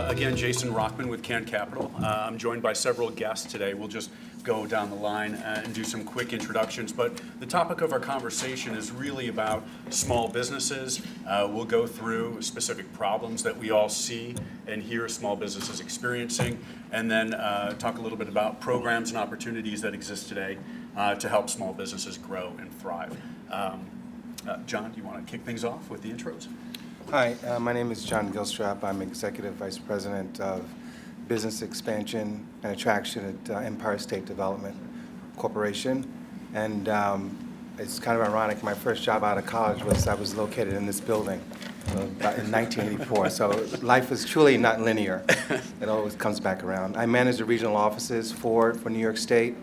Again, Jason Rockman with Can Capital. I'm joined by several guests today. We'll just go down the line and do some quick introductions. But the topic of our conversation is really about small businesses. We'll go through specific problems that we all see and hear small businesses experiencing, and then talk a little bit about programs and opportunities that exist today to help small businesses grow and thrive. John, do you want to kick things off with the intros? Hi, my name is John Gilstrap. I'm Executive Vice President of Business Expansion and Attraction at Empire State Development Corporation. And it's kind of ironic, my first job out of college I was located in this building in 1984. So life is truly not linear. It always comes back around. I manage the regional offices for New York State,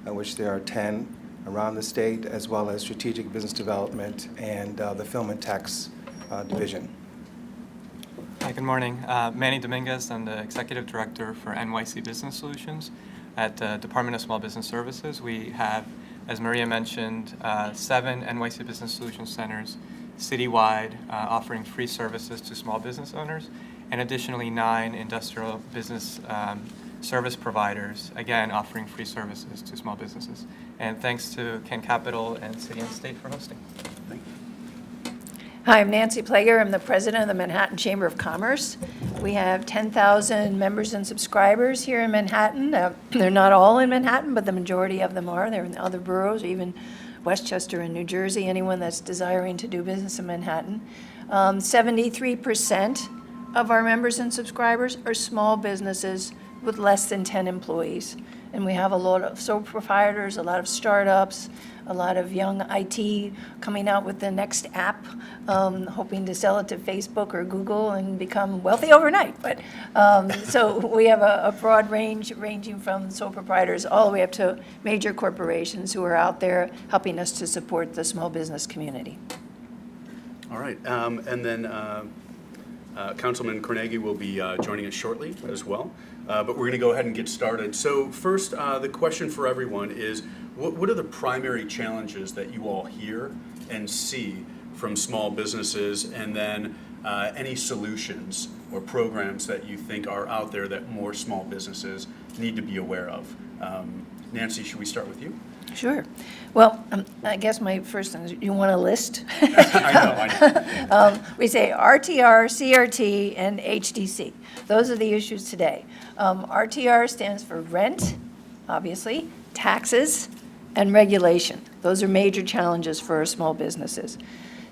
which there are 10 around the state, as well as strategic business development and the film and tax division. Hi, good morning. Manny Dominguez. I'm the Executive Director for NYC Business Solutions at the Department of Small Business Services. We have, as Maria mentioned, 7 NYC Business Solutions centers citywide offering free services to small business owners, and additionally 9 industrial business service providers, again offering free services to small businesses. And thanks to Can Capital and City and State for hosting. Thank you. Hi, I'm Nancy Ploeger. I'm the president of the Manhattan Chamber of Commerce. We have 10,000 members and subscribers here in Manhattan. They're not all in Manhattan, but the majority of them are. They're in the other boroughs, even Westchester and New Jersey, anyone that's desiring to do business in Manhattan. 73% of our members and subscribers are small businesses with less than 10 employees. And we have a lot of sole proprietors, a lot of startups, a lot of young IT coming out with the next app, hoping to sell it to Facebook or Google and become wealthy overnight. But so we have a broad range, ranging from sole proprietors all the way up to major corporations who are out there helping us to support the small business community. All right, and then Councilman Carnegie will be joining us shortly as well. But we're going to go ahead and get started. So first, the question for everyone is, what are the primary challenges that you all hear and see from small businesses, and then any solutions or programs that you think are out there that more small businesses need to be aware of? Nancy, should we start with you? Sure. Well, I guess my first thing is, you want a list? I know. We say RTR, CRT, and HDC. Those are the issues today. RTR stands for rent, obviously, taxes, and regulation. Those are major challenges for our small businesses.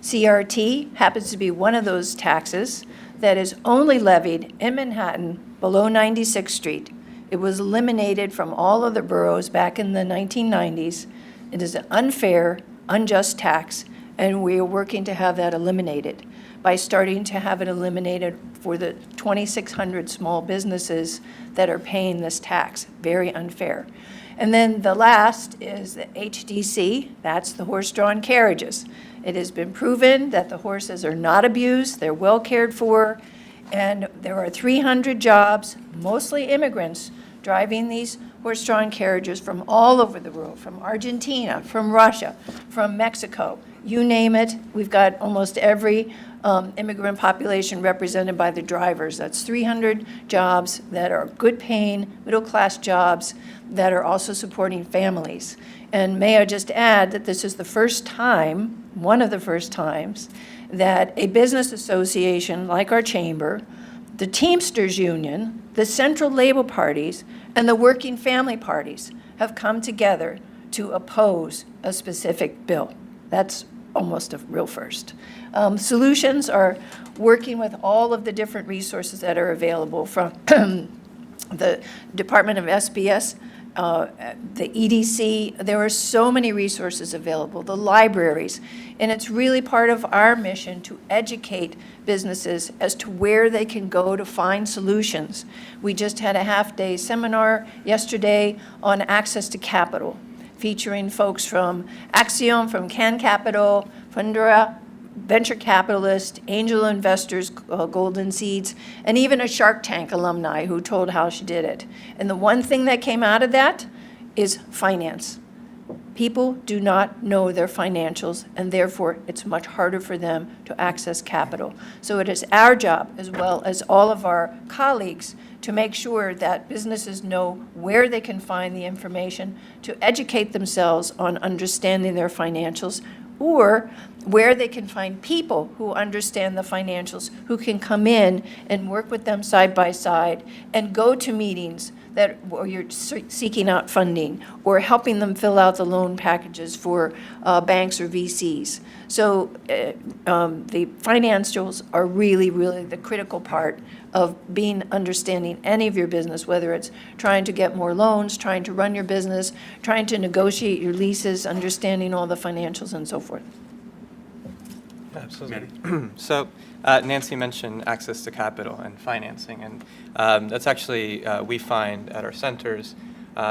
CRT happens to be one of those taxes that is only levied in Manhattan below 96th Street. It was eliminated from all other boroughs back in the 1990s. It is an unfair, unjust tax, and we are working to have that eliminated by starting to have it eliminated for the 2,600 small businesses that are paying this tax. Very unfair. And then the last is the HDC. That's the horse-drawn carriages. It has been proven that the horses are not abused, they're well cared for, and there are 300 jobs, mostly immigrants, driving these horse-drawn carriages from all over the world, from Argentina, from Russia, from Mexico, you name it. We've got almost every immigrant population represented by the drivers. That's 300 jobs that are good-paying, middle-class jobs that are also supporting families. And may I just add that this is the first time, one of the first times, that a business association like our chamber, the Teamsters Union, the Central Labor Parties, and the Working Family Parties have come together to oppose a specific bill. That's almost a real first. Solutions are working with all of the different resources that are available from the Department of SBS, the EDC. There are so many resources available, the libraries, and it's really part of our mission to educate businesses as to where they can go to find solutions. We just had a half-day seminar yesterday on access to capital, featuring folks from Axiom, from Can Capital, Fundera, venture capitalists, angel investors, Golden Seeds, and even a Shark Tank alumni who told how she did it. And the one thing that came out of that is finance. People do not know their financials, and therefore it's much harder for them to access capital. So it is our job, as well as all of our colleagues, to make sure that businesses know where they can find the information, to educate themselves on understanding their financials, or where they can find people who understand the financials, who can come in and work with them side by side and go to meetings where you're seeking out funding or helping them fill out the loan packages for banks or VCs. So the financials are really, really the critical part of understanding any of your business, whether it's trying to get more loans, trying to run your business, trying to negotiate your leases, understanding all the financials and so forth. Absolutely. So Nancy mentioned access to capital and financing, and that's actually, we find at our centers,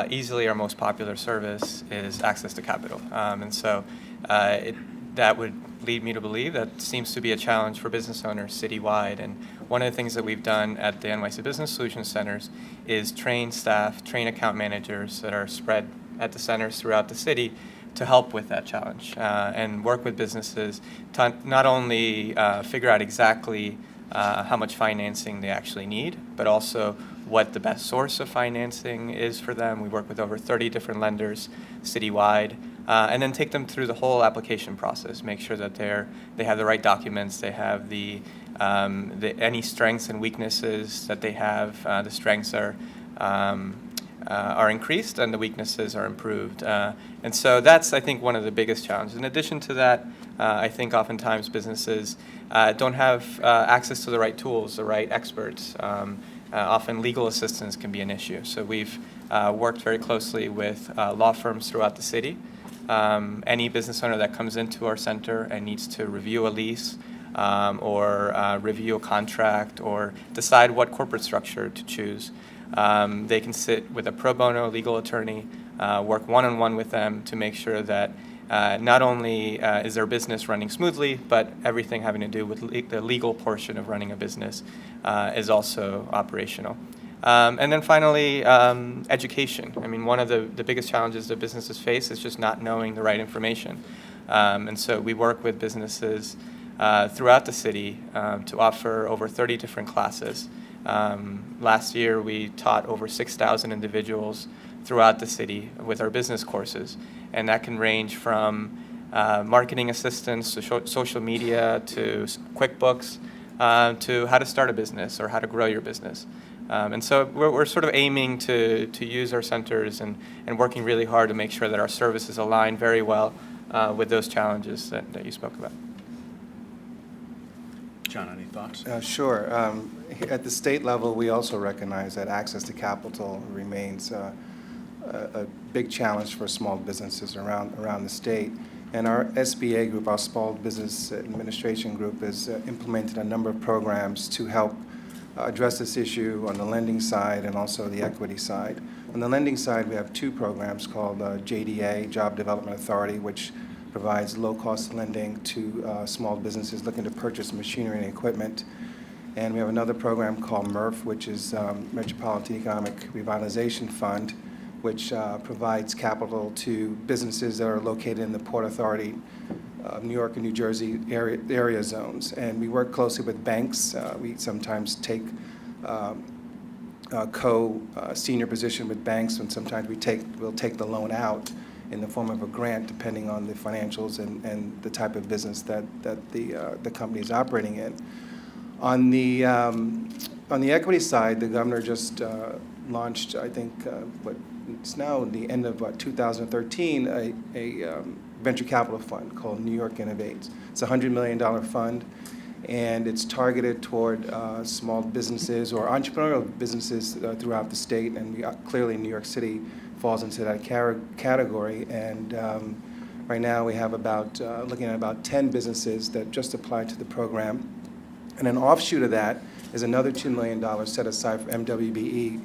easily our most popular service is access to capital. And so that would lead me to believe that seems to be a challenge for business owners citywide. And one of the things that we've done at the NYC Business Solutions Centers is train staff, train account managers that are spread at the centers throughout the city to help with that challenge and work with businesses to not only figure out exactly how much financing they actually need, but also what the best source of financing is for them. We work with over 30 different lenders citywide, and then take them through the whole application process, make sure that they have the right documents, they have any strengths and weaknesses that they have. The strengths are increased and the weaknesses are improved. And so that's, I think, one of the biggest challenges. In addition to that, I think oftentimes businesses don't have access to the right tools, the right experts. Often legal assistance can be an issue. So we've worked very closely with law firms throughout the city. Any business owner that comes into our center and needs to review a lease or review a contract or decide what corporate structure to choose, they can sit with a pro bono legal attorney, work one-on-one with them to make sure that not only is their business running smoothly, but everything having to do with the legal portion of running a business is also operational. And then finally, education. I mean, one of the biggest challenges that businesses face is just not knowing the right information. And so we work with businesses throughout the city to offer over 30 different classes. Last year, we taught over 6,000 individuals throughout the city with our business courses. And that can range from marketing assistance to social media to QuickBooks to how to start a business or how to grow your business. And so we're sort of aiming to use our centers and working really hard to make sure that our services align very well with those challenges that you spoke about. John, any thoughts? Sure. At the state level, we also recognize that access to capital remains a big challenge for small businesses around the state. And our SBA group, our Small Business Administration group, has implemented a number of programs to help address this issue on the lending side and also the equity side. On the lending side, we have two programs called JDA, Job Development Authority, which provides low-cost lending to small businesses looking to purchase machinery and equipment. And we have another program called MERF, which is Metropolitan Economic Revitalization Fund, which provides capital to businesses that are located in the Port Authority of New York and New Jersey area zones. And we work closely with banks. We sometimes take co-senior position with banks, and sometimes we'll take the loan out in the form of a grant, depending on the financials and the type of business that the company is operating in. On the equity side, the governor just launched, I think, it's now the end of 2013, a venture capital fund called New York Innovates. It's a $100 million fund, and it's targeted toward small businesses or entrepreneurial businesses throughout the state, and clearly New York City falls into that category. And right now we have looking at about 10 businesses that just applied to the program. And an offshoot of that is another $2 million set aside for MWBE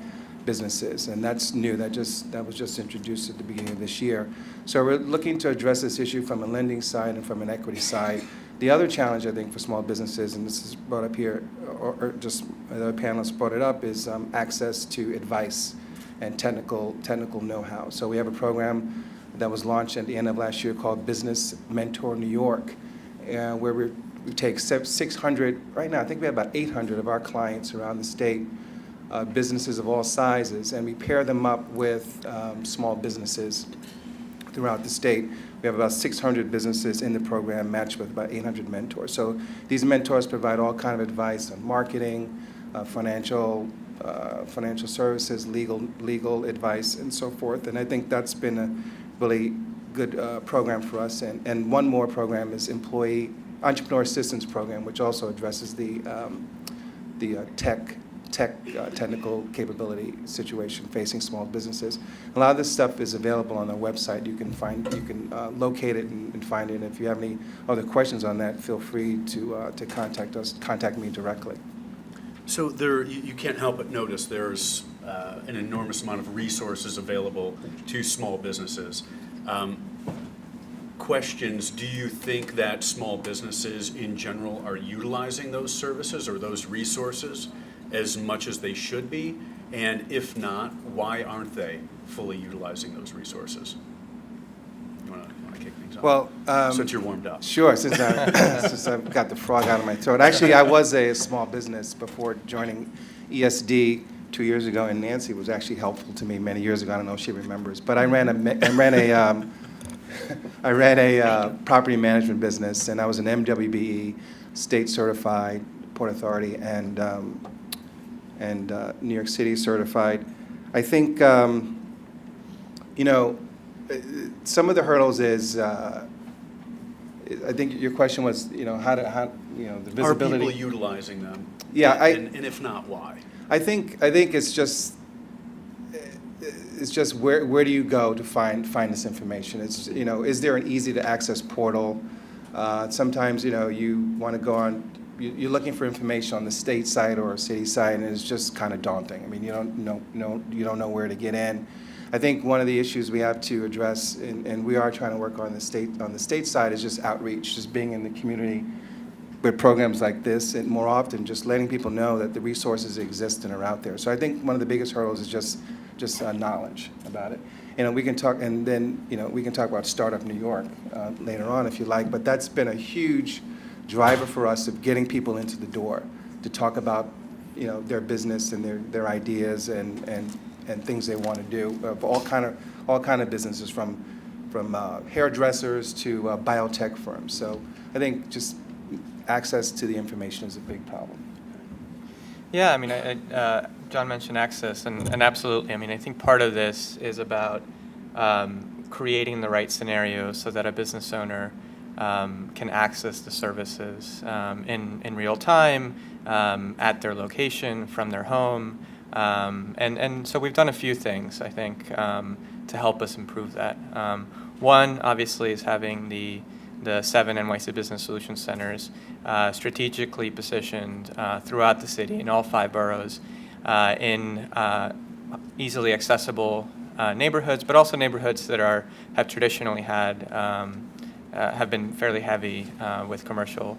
businesses, and that's new. That was just introduced at the beginning of this year. So we're looking to address this issue from a lending side and from an equity side. The other challenge, I think, for small businesses, and this is brought up here, or just the other panelists brought it up, is access to advice and technical know-how. So we have a program that was launched at the end of last year called Business Mentor New York, where we take 600, right now I think we have about 800 of our clients around the state, businesses of all sizes, and we pair them up with small businesses throughout the state. We have about 600 businesses in the program matched with about 800 mentors. So these mentors provide all kind of advice on marketing, financial services, legal advice, and so forth. And I think that's been a really good program for us. And one more program is Employee Entrepreneur Assistance Program, which also addresses the technical capability situation facing small businesses. A lot of this stuff is available on our website. You can locate it and find it. And if you have any other questions on that, feel free to contact me directly. So you can't help but notice there's an enormous amount of resources available to small businesses. Questions, do you think that small businesses in general are utilizing those services or those resources as much as they should be? And if not, why aren't they fully utilizing those resources? You want to kick things off? Well, since you're warmed up. Sure, since I've got the frog out of my throat. Actually, I was a small business before joining ESD 2 years ago, and Nancy was actually helpful to me many years ago. I don't know if she remembers, but I ran a property management business, and I was an MWBE state certified Port Authority and New York City certified. I think some of the hurdles is I think your question was how the visibility. Are people utilizing them? Yeah, and if not, why? I think it's just where do you go to find this information? It's is there an easy to access portal? Sometimes you want to go on. You're looking for information on the state site or city site, and it's just kind of daunting. I mean, you don't know where to get in. I think one of the issues we have to address, and we are trying to work on the state side, is just outreach, just being in the community with programs like this, and more often just letting people know that the resources exist and are out there. So I think one of the biggest hurdles is just knowledge about it. We can talk, and then we can talk about Startup New York later on if you like. But that's been a huge driver for us of getting people into the door to talk about their business and their ideas and things they want to do of all kind of businesses from hairdressers to biotech firms. So I think just access to the information is a big problem. Yeah, I mean, John mentioned access, and absolutely. I mean, I think part of this is about creating the right scenario so that a business owner can access the services in real time, at their location, from their home. And so we've done a few things, I think, to help us improve that. One, obviously, is having the 7 NYC Business Solutions Centers strategically positioned throughout the city in all 5 boroughs in easily accessible neighborhoods, but also neighborhoods that have traditionally have been fairly heavy with commercial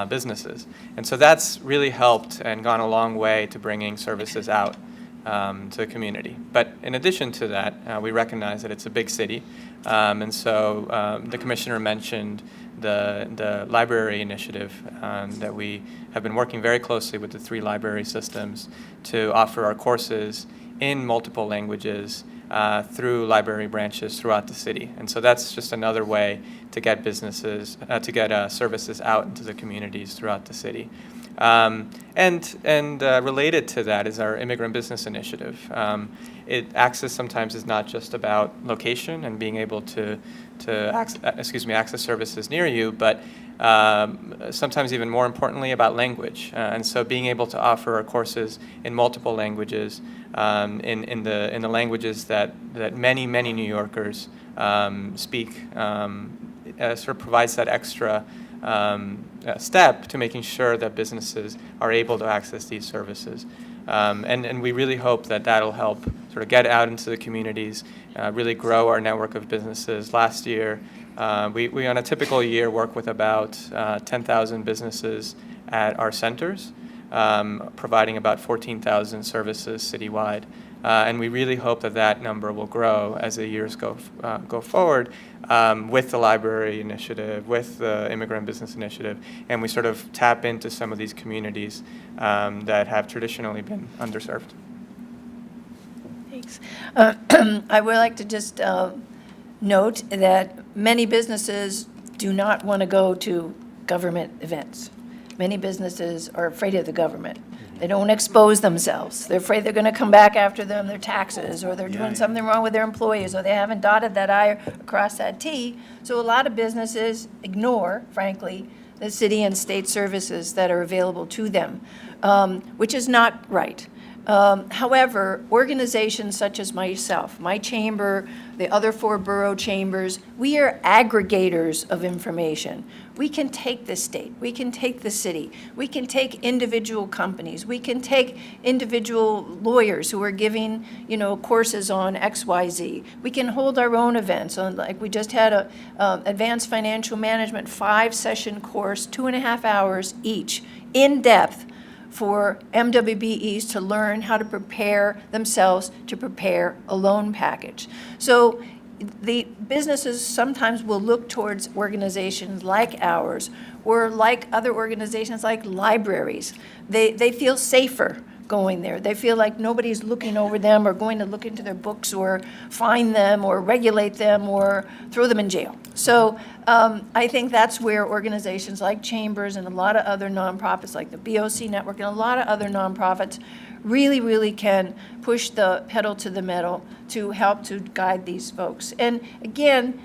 businesses. And so that's really helped and gone a long way to bringing services out to the community. But in addition to that, we recognize that it's a big city. And so the commissioner mentioned the library initiative that we have been working very closely with the 3 library systems to offer our courses in multiple languages through library branches throughout the city. And so that's just another way to get businesses, to get services out into the communities throughout the city. And related to that is our Immigrant Business Initiative. Access sometimes is not just about location and being able to access services near you, but sometimes even more importantly about language. And so being able to offer our courses in multiple languages, in the languages that many New Yorkers speak, sort of provides that extra step to making sure that businesses are able to access these services. And we really hope that that'll help sort of get out into the communities, really grow our network of businesses. Last year, we on a typical year work with about 10,000 businesses at our centers, providing about 14,000 services citywide. And we really hope that that number will grow as the years go forward with the library initiative, with the immigrant business initiative, and we sort of tap into some of these communities that have traditionally been underserved. Thanks. I would like to just note that many businesses do not want to go to government events. Many businesses are afraid of the government. They don't expose themselves. They're afraid they're going to come back after them, their taxes, or they're doing something wrong with their employees, or they haven't dotted that I or crossed that T. So a lot of businesses ignore, frankly, the city and state services that are available to them, which is not right. However, organizations such as myself, my chamber, the other 4 borough chambers, we are aggregators of information. We can take the state, we can take the city, we can take individual companies, we can take individual lawyers who are giving, courses on XYZ. We can hold our own events on, like we just had a advanced financial management 5-session course, 2.5 hours each, in depth, for MWBEs to learn how to prepare themselves to prepare a loan package. So the businesses sometimes will look towards organizations like ours or like other organizations like libraries. They feel safer going there. They feel like nobody's looking over them or going to look into their books or fine them or regulate them or throw them in jail. So I think that's where organizations like Chambers and a lot of other nonprofits like the BOC Network and a lot of other nonprofits really, really can push the pedal to the metal to help to guide these folks. And again,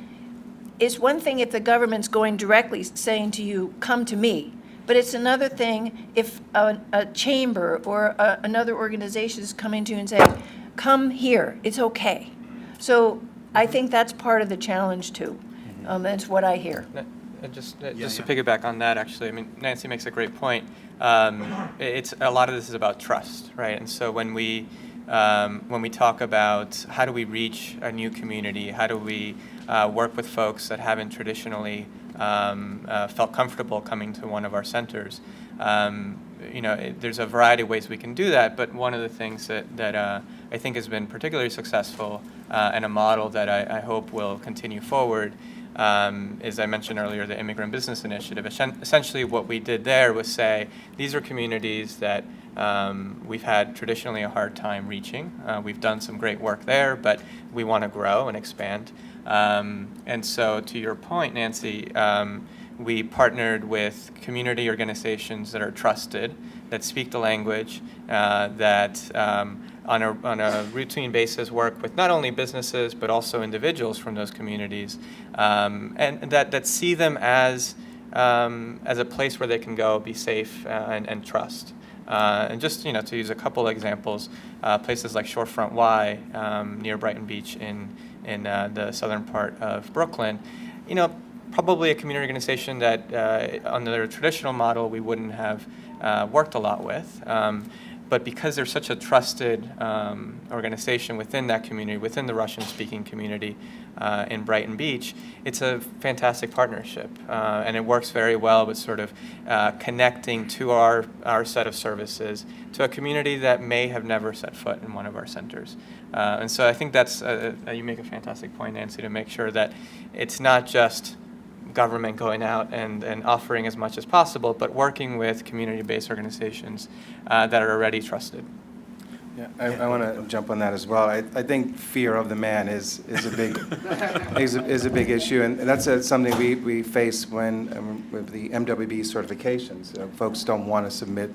it's one thing if the government's going directly saying to you, come to me. But it's another thing if a chamber or another organization is coming to you and saying, come here, it's okay. So I think that's part of the challenge too. That's what I hear. Just to piggyback on that, actually, I mean, Nancy makes a great point. It's a lot of this is about trust, right? And so when we talk about how do we reach a new community, how do we work with folks that haven't traditionally felt comfortable coming to one of our centers, there's a variety of ways we can do that. But one of the things that I think has been particularly successful and a model that I hope will continue forward. As I mentioned earlier, the Immigrant Business Initiative. Essentially what we did there was say, these are communities that we've had traditionally a hard time reaching. We've done some great work there, but we want to grow and expand. And so to your point, Nancy, we partnered with community organizations that are trusted, that speak the language, that on a routine basis work with not only businesses but also individuals from those communities, and that see them as a place where they can go, be safe, and trust. And just to use a couple examples, places like Shorefront Y near Brighton Beach in the southern part of Brooklyn, probably a community organization that under a traditional model we wouldn't have worked a lot with. But because they're such a trusted organization within that community, within the Russian-speaking community in Brighton Beach, it's a fantastic partnership. And it works very well with sort of connecting to our set of services to a community that may have never set foot in one of our centers. And so I think that's, you make a fantastic point, Nancy, to make sure that it's not just government going out and offering as much as possible, but working with community-based organizations that are already trusted. Yeah, I want to jump on that as well. I think fear of the man is a big is a big issue, and that's something we face when with the MWB certifications. Folks don't want to submit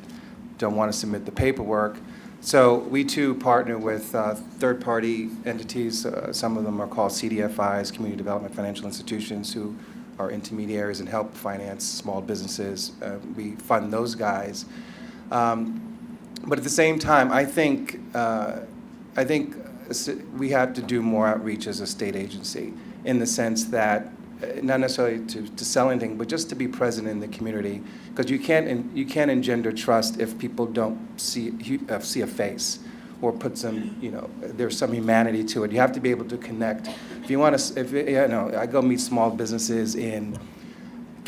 the paperwork. So we too partner with third-party entities. Some of them are called CDFIs, Community Development Financial Institutions, who are intermediaries and help finance small businesses. We fund those guys. But at the same time, I think we have to do more outreach as a state agency in the sense that not necessarily to sell anything, but just to be present in the community, because you can't engender trust if people don't see a face or put some, there's some humanity to it. You have to be able to connect. If you want to, I go meet small businesses in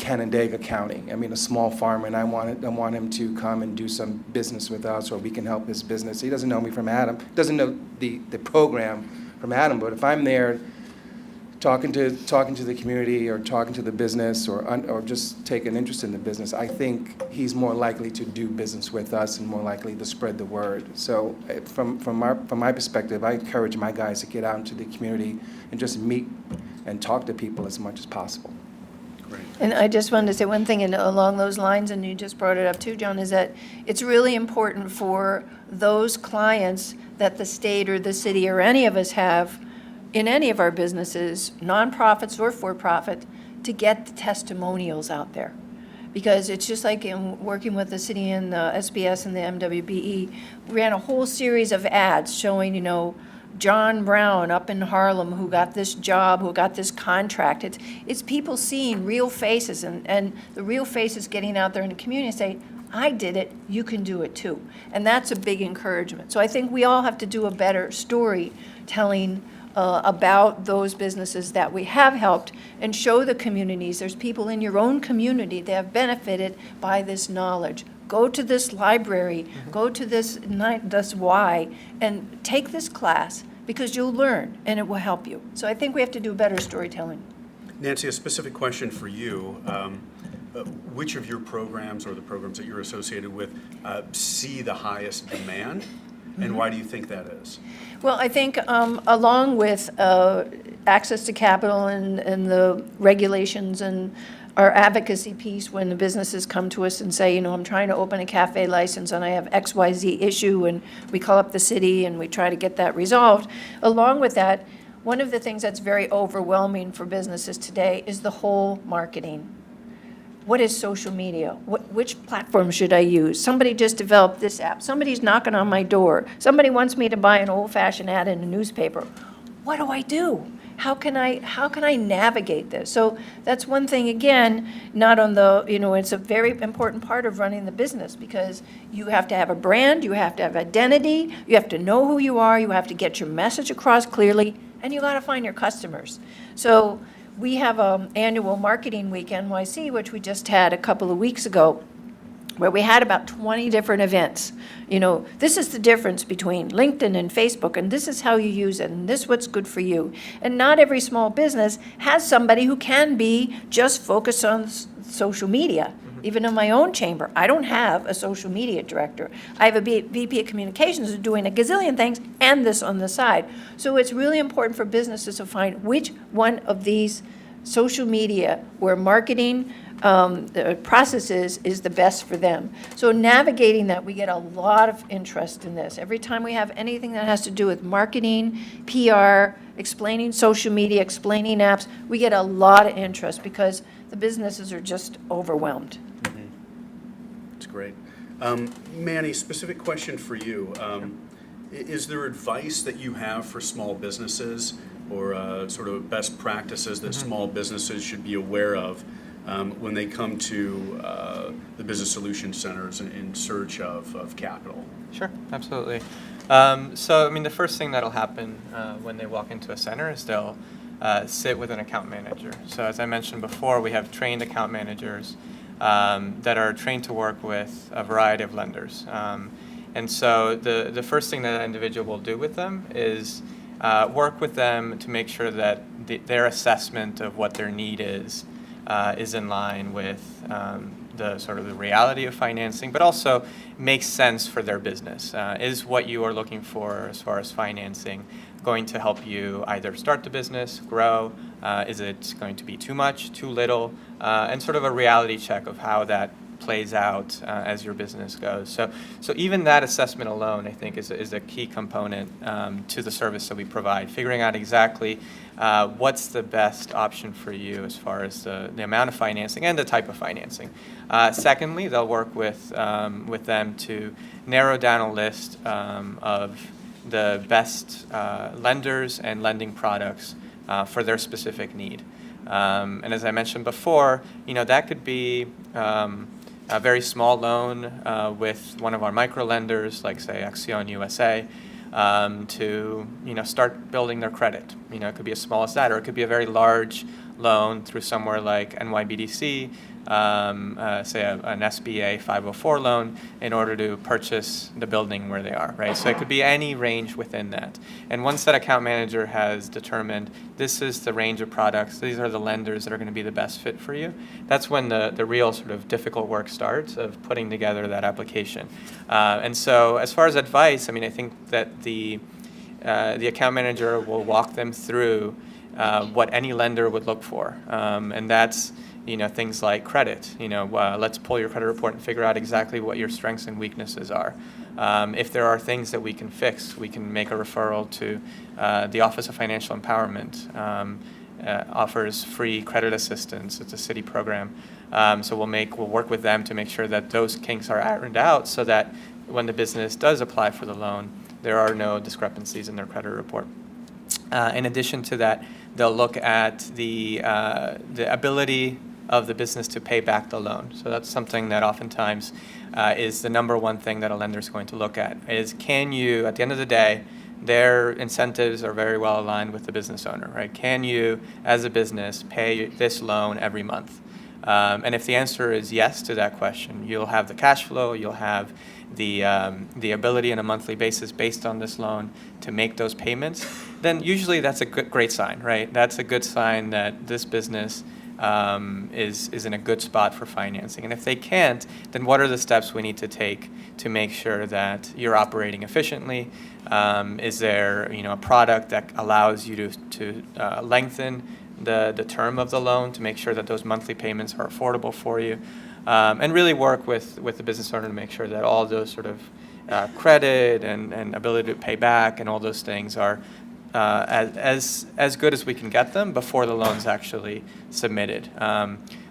Canandaigua County. I mean, a small farmer, and I want him to come and do some business with us, or we can help his business. He doesn't know me from Adam, doesn't know the program from Adam, but if I'm there talking to the community or talking to the business or just take an interest in the business, I think he's more likely to do business with us and more likely to spread the word. So from my perspective, I encourage my guys to get out into the community and just meet and talk to people as much as possible. Great. And I just wanted to say one thing along those lines, and you just brought it up too, John, is that it's really important for those clients that the state or the city or any of us have in any of our businesses, nonprofits or for-profit, to get the testimonials out there. Because it's just like in working with the city and the SBS and the MWBE, we ran a whole series of ads showing, John Brown up in Harlem who got this job, who got this contract. It's people seeing real faces and the real faces getting out there in the community and saying, I did it, you can do it too. And that's a big encouragement. So I think we all have to do a better storytelling about those businesses that we have helped and show the communities. There's people in your own community that have benefited by this knowledge. Go to this library, go to this Y, and take this class because you'll learn and it will help you. So I think we have to do better storytelling. Nancy, a specific question for you. Which of your programs or the programs that you're associated with see the highest demand, and why do you think that is? Well, I think along with access to capital and the regulations and our advocacy piece, when the businesses come to us and say, I'm trying to open a cafe license and I have XYZ issue, and we call up the city and we try to get that resolved. Along with that, one of the things that's very overwhelming for businesses today is the whole marketing. What is social media? Which platform should I use? Somebody just developed this app. Somebody's knocking on my door. Somebody wants me to buy an old-fashioned ad in a newspaper. What do I do? How can I navigate this? So that's one thing, again, not on the, it's a very important part of running the business because you have to have a brand, you have to have identity, you have to know who you are, you have to get your message across clearly, and you got to find your customers. So we have an annual marketing week, NYC, which we just had a couple of weeks ago, where we had about 20 different events. This is the difference between LinkedIn and Facebook, and this is how you use it, and this is what's good for you. And not every small business has somebody who can be just focused on social media. Even in my own chamber, I don't have a social media director. I have a VP of communications who's doing a gazillion things and this on the side. So it's really important for businesses to find which one of these social media where marketing processes is the best for them. So navigating that, we get a lot of interest in this. Every time we have anything that has to do with marketing, PR, explaining social media, explaining apps, we get a lot of interest because the businesses are just overwhelmed. That's great. Manny, specific question for you. Is there advice that you have for small businesses or sort of best practices that small businesses should be aware of when they come to the Business Solution Centers in search of capital? Sure, absolutely. The first thing that'll happen when they walk into a center is they'll sit with an account manager. So as I mentioned before, we have trained account managers that are trained to work with a variety of lenders. And so the first thing that an individual will do with them is work with them to make sure that their assessment of what their need is in line with the sort of the reality of financing, but also makes sense for their business. Is what you are looking for as far as financing going to help you either start the business, grow? Is it going to be too much, too little? And sort of a reality check of how that plays out as your business goes. So even that assessment alone, I think, is a key component to the service that we provide, figuring out exactly what's the best option for you as far as the amount of financing and the type of financing. Secondly, they'll work with them to narrow down a list of the best lenders and lending products for their specific need. And as I mentioned before, that could be a very small loan with one of our micro lenders, like say Accion USA, to start building their credit. It could be as small as that, or it could be a very large loan through somewhere like NYBDC say an SBA 504 loan in order to purchase the building where they are, right? So it could be any range within that. And once that account manager has determined this is the range of products, these are the lenders that are going to be the best fit for you, that's when the real sort of difficult work starts of putting together that application. And so as far as advice, I mean, I think that the account manager will walk them through what any lender would look for, and that's things like credit. Let's pull your credit report and figure out exactly what your strengths and weaknesses are. If there are things that we can fix, we can make a referral to the Office of Financial Empowerment. Offers free credit assistance. It's a city program, so we'll work with them to make sure that those kinks are ironed out, so that when the business does apply for the loan, there are no discrepancies in their credit report. In addition to that, they'll look at the ability of the business to pay back the loan. So that's something that oftentimes is the number one thing that a lender is going to look at, is can you, at the end of the day, their incentives are very well aligned with the business owner, right? Can you, as a business, pay this loan every month? And if the answer is yes to that question, you'll have the cash flow, you'll have the ability on a monthly basis based on this loan to make those payments, then usually that's a great sign, right? That's a good sign that this business is in a good spot for financing. And if they can't, then what are the steps we need to take to make sure that you're operating efficiently? Is there a product that allows you to lengthen the term of the loan to make sure that those monthly payments are affordable for you? And really work with the business owner to make sure that all those sort of credit and ability to pay back and all those things are as good as we can get them before the loan's actually submitted.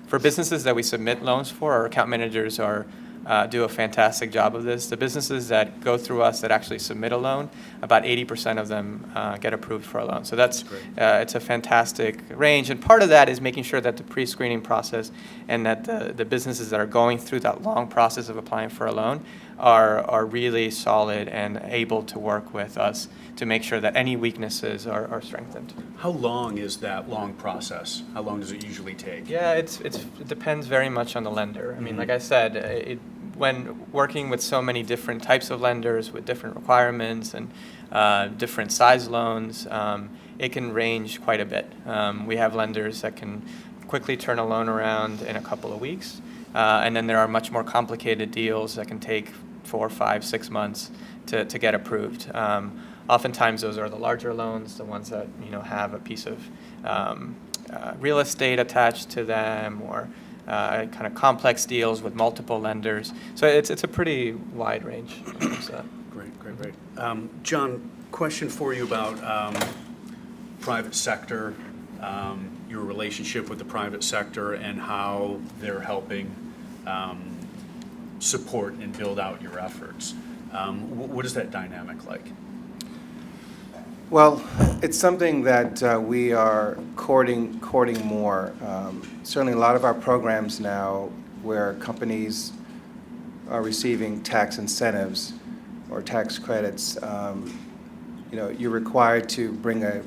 For businesses that we submit loans for, our account managers do a fantastic job of this. The businesses that go through us that actually submit a loan, about 80% of them get approved for a loan. So that's it's a fantastic range. And part of that is making sure that the pre-screening process and that the businesses that are going through that long process of applying for a loan are really solid and able to work with us to make sure that any weaknesses are strengthened. How long is that long process? How long does it usually take? Yeah, it depends very much on the lender. I mean, like I said, when working with so many different types of lenders with different requirements and different size loans, it can range quite a bit. We have lenders that can quickly turn a loan around in a couple of weeks, and then there are much more complicated deals that can take 4, 5, 6 months to get approved. Oftentimes those are the larger loans, the ones that have a piece of real estate attached to them, or kind of complex deals with multiple lenders. So it's a pretty wide range. Great. John, question for you about private sector, your relationship with the private sector and how they're helping support and build out your efforts. What is that dynamic like? Well, it's something that we are courting more. Certainly a lot of our programs now where companies are receiving tax incentives or tax credits, you're required to bring a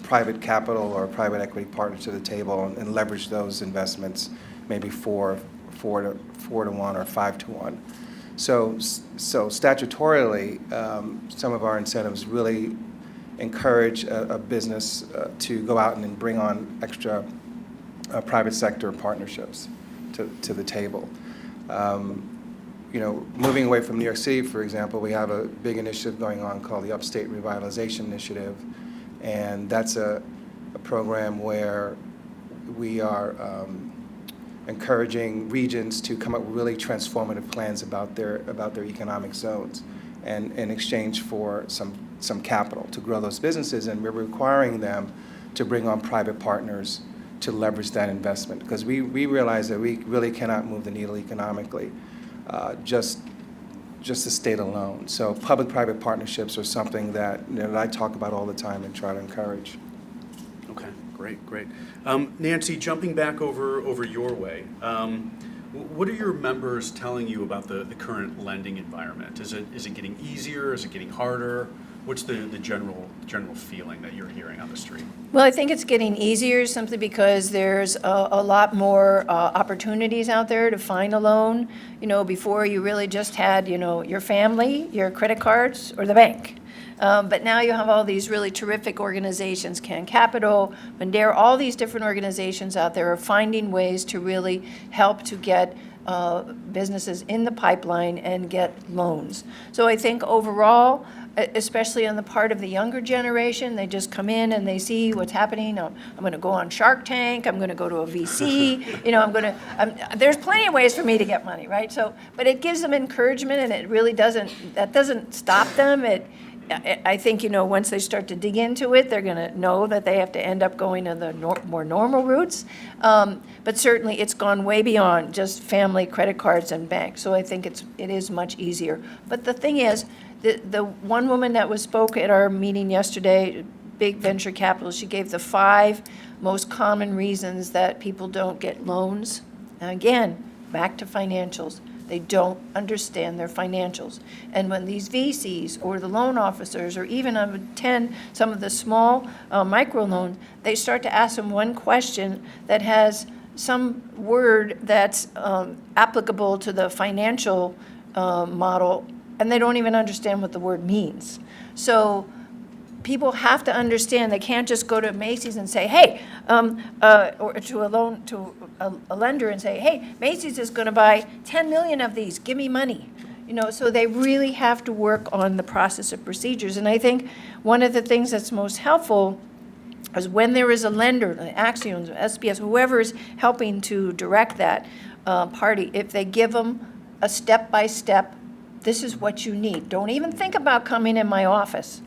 private capital or a private equity partner to the table and leverage those investments, maybe 4 to 1 or 5 to 1. So statutorily, some of our incentives really encourage a business to go out and bring on extra private sector partnerships to the table. Moving away from New York City, for example, we have a big initiative going on called the Upstate Revitalization Initiative, and that's a program where we are encouraging regions to come up with really transformative plans about their economic zones, and in exchange for some capital to grow those businesses, and we're requiring them to bring on private partners to leverage that investment, because we realize that we really cannot move the needle economically just the state alone. So public-private partnerships are something that I talk about all the time and try to encourage. Okay, great. Nancy, jumping back over your way, what are your members telling you about the current lending environment? Is it getting easier? Is it getting harder? What's the general feeling that you're hearing on the street? Well, I think it's getting easier simply because there's a lot more opportunities out there to find a loan. Before you really just had, your family, your credit cards, or the bank. But now you have all these really terrific organizations, Can Capital, Moderator, all these different organizations out there are finding ways to really help to get businesses in the pipeline and get loans. So I think overall, especially on the part of the younger generation, they just come in and they see what's happening. I'm going to go on Shark Tank. I'm going to go to a VC. There's plenty of ways for me to get money, right? So, but it gives them encouragement, and it really doesn't stop them. I think, once they start to dig into it, they're going to know that they have to end up going to the more normal routes. But certainly, it's gone way beyond just family, credit cards, and banks. So I think it is much easier. But the thing is, the one woman that spoke at our meeting yesterday, big venture capital, she gave the 5 most common reasons that people don't get loans. And again, back to financials. They don't understand their financials. And when these VCs or the loan officers, or even some of the small micro loans, they start to ask them one question that has some word that's applicable to the financial model, and they don't even understand what the word means. So people have to understand they can't just go to Macy's and say, hey, or to a lender and say, hey, Macy's is going to buy 10 million of these, give me money. So they really have to work on the process of procedures. And I think one of the things that's most helpful is when there is a lender, Axions, SBS, whoever is helping to direct that party, if they give them a step-by-step, this is what you need. Don't even think about coming in my office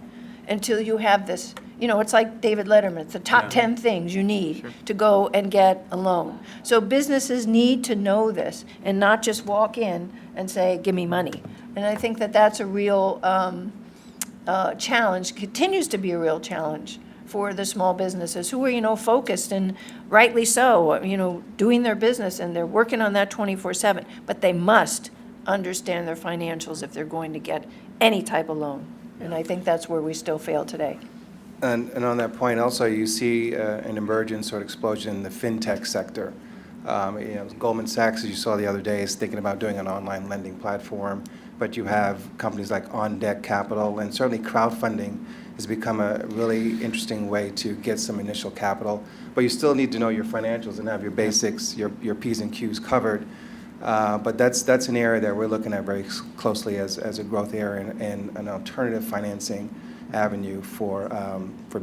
until you have this. It's like David Letterman. It's the top 10 things you need to go and get a loan. So businesses need to know this and not just walk in and say, give me money. And I think that that's a real challenge, continues to be a real challenge for the small businesses who are, focused, and rightly so, doing their business, and they're working on that 24/7. But they must understand their financials if they're going to get any type of loan. And I think that's where we still fail today. And on that point also, you see an emergence or explosion in the fintech sector. Goldman Sachs, as you saw the other day, is thinking about doing an online lending platform, but you have companies like On Deck Capital, and certainly crowdfunding has become a really interesting way to get some initial capital, but you still need to know your financials and have your basics, your P's and Q's covered. But that's an area that we're looking at very closely as a growth area and an alternative financing avenue for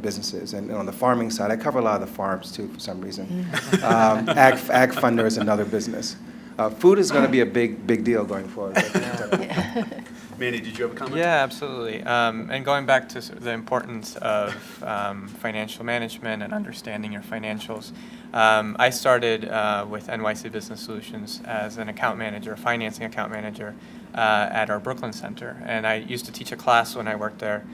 businesses. And on the farming side, I cover a lot of the farms too for some reason. Ag Funder is another business. Food is going to be a big deal going forward. Manny, did you have a comment? Yeah, absolutely. And going back to the importance of financial management and understanding your financials, I started with NYC Business Solutions as an account manager, financing account manager at our Brooklyn Center. And I used to teach a class when I worked there.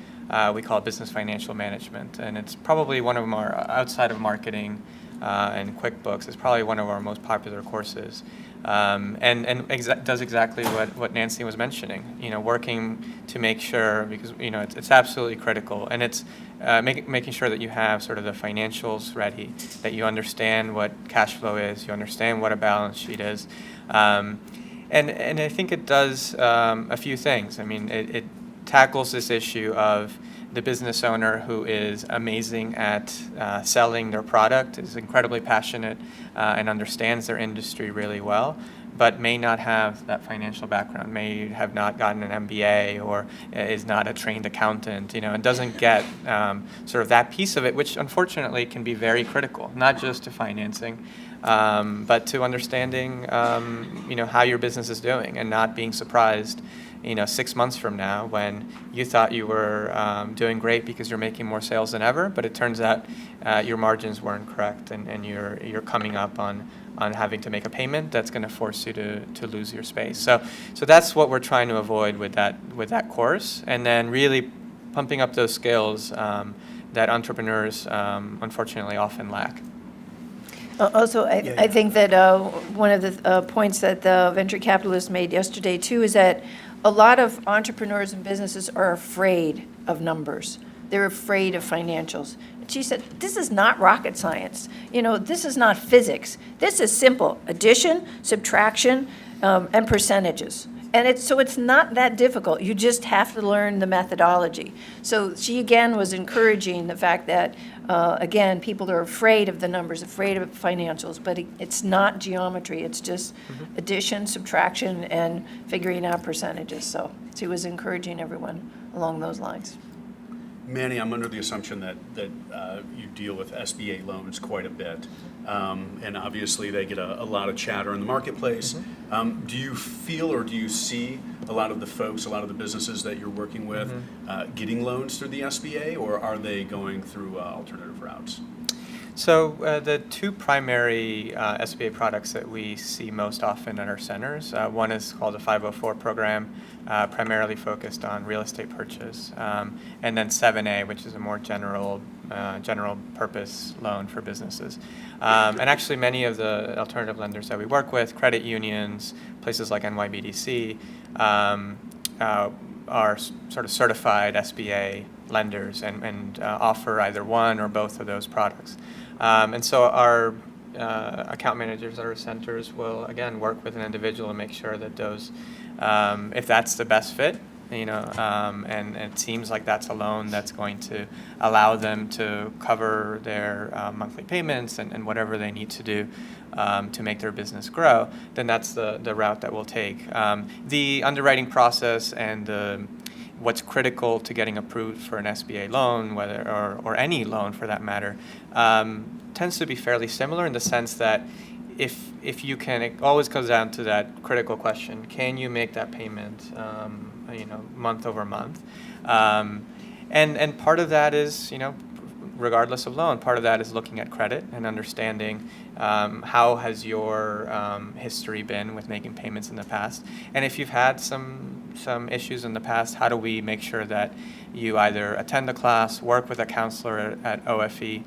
We call it Business Financial Management. And it's probably one of our, outside of marketing and QuickBooks, it's probably one of our most popular courses. Does exactly what Nancy was mentioning, working to make sure, because, it's absolutely critical. And it's making sure that you have sort of the financials ready, that you understand what cash flow is, you understand what a balance sheet is. And I think it does a few things. I mean, it tackles this issue of the business owner who is amazing at selling their product, is incredibly passionate and understands their industry really well, but may not have that financial background, may have not gotten an MBA or is not a trained accountant, and doesn't get sort of that piece of it, which unfortunately can be very critical, not just to financing, but to understanding, how your business is doing and not being surprised 6 months from now when you thought you were doing great because you're making more sales than ever, but it turns out your margins weren't correct, and you're coming up on having to make a payment that's going to force you to lose your space. So that's what we're trying to avoid with that course, and then really pumping up those skills that entrepreneurs unfortunately often lack. Also, I think that one of the points that the venture capitalists made yesterday too is that a lot of entrepreneurs and businesses are afraid of numbers. They're afraid of financials. And she said, this is not rocket science. This is not physics. This is simple addition, subtraction, and percentages. And it's not that difficult. You just have to learn the methodology. So she, again, was encouraging the fact that, again, people are afraid of the numbers, afraid of financials, but it's not geometry. It's just addition, subtraction, and figuring out percentages. So she was encouraging everyone along those lines. Manny, I'm under the assumption that you deal with SBA loans quite a bit, and obviously they get a lot of chatter in the marketplace. Do you feel or do you see a lot of the folks, a lot of the businesses that you're working with getting loans through the SBA, or are they going through alternative routes? So the two primary SBA products that we see most often at our centers, one is called the 504 program, primarily focused on real estate purchase, and then 7A, which is a more general purpose loan for businesses. And actually many of the alternative lenders that we work with, credit unions, places like NYBDC, are sort of certified SBA lenders and offer either one or both of those products. And so our account managers at our centers will, again, work with an individual and make sure that those, if that's the best fit, and it seems like that's a loan that's going to allow them to cover their monthly payments and whatever they need to do to make their business grow, then that's the route that we'll take. The underwriting process and what's critical to getting approved for an SBA loan, or any loan for that matter, tends to be fairly similar in the sense that if you can, it always comes down to that critical question: can you make that payment, month over month? And part of that is, regardless of loan, part of that is looking at credit and understanding how has your history been with making payments in the past, and if you've had some issues in the past, how do we make sure that you either attend a class, work with a counselor at OFE,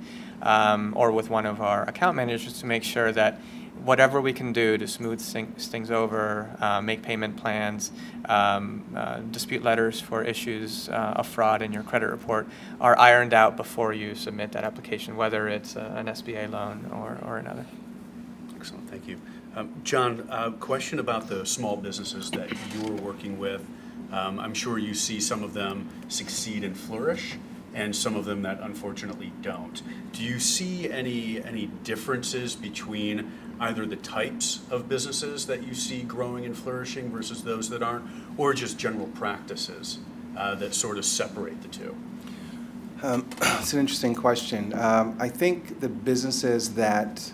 or with one of our account managers to make sure that whatever we can do to smooth things over, make payment plans, dispute letters for issues of fraud in your credit report are ironed out before you submit that application, whether it's an SBA loan or another. Excellent, thank you. John, a question about the small businesses that you're working with. I'm sure you see some of them succeed and flourish, and some of them that unfortunately don't. Do you see any differences between either the types of businesses that you see growing and flourishing versus those that aren't, or just general practices that sort of separate the two? It's an interesting question. I think the businesses that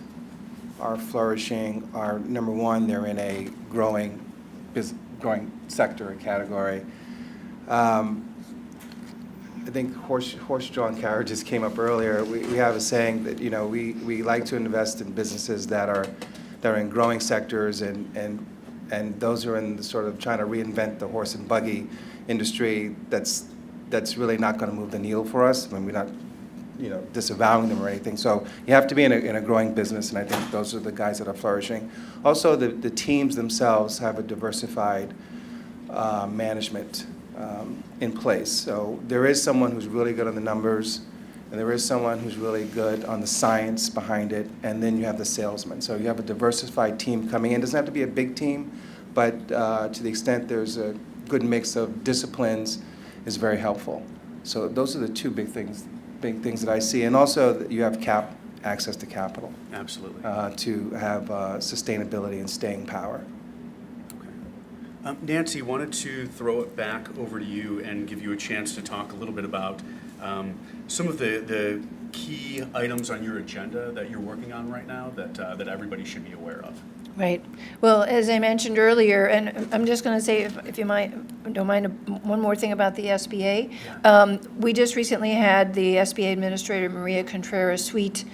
are flourishing are, number one, they're in a growing sector or category. I think horse-drawn carriages came up earlier. We have a saying that we like to invest in businesses that are in growing sectors, and those are in the sort of trying to reinvent the horse and buggy industry. That's really not going to move the needle for us. I mean, we're not disavowing them or anything. So you have to be in a growing business, and I think those are the guys that are flourishing. Also, the teams themselves have a diversified management in place. So there is someone who's really good on the numbers, and there is someone who's really good on the science behind it, and then you have the salesman. So you have a diversified team coming in. It doesn't have to be a big team, but to the extent there's a good mix of disciplines is very helpful. So those are the two big things that I see. And also that you have access to capital. Absolutely. To have sustainability and staying power. Nancy, wanted to throw it back over to you and give you a chance to talk a little bit about some of the key items on your agenda that you're working on right now that everybody should be aware of. Right. Well, as I mentioned earlier, and I'm just going to say, if you don't mind, one more thing about the SBA. Yeah. We just recently had the SBA Administrator Maria Contreras-Sweet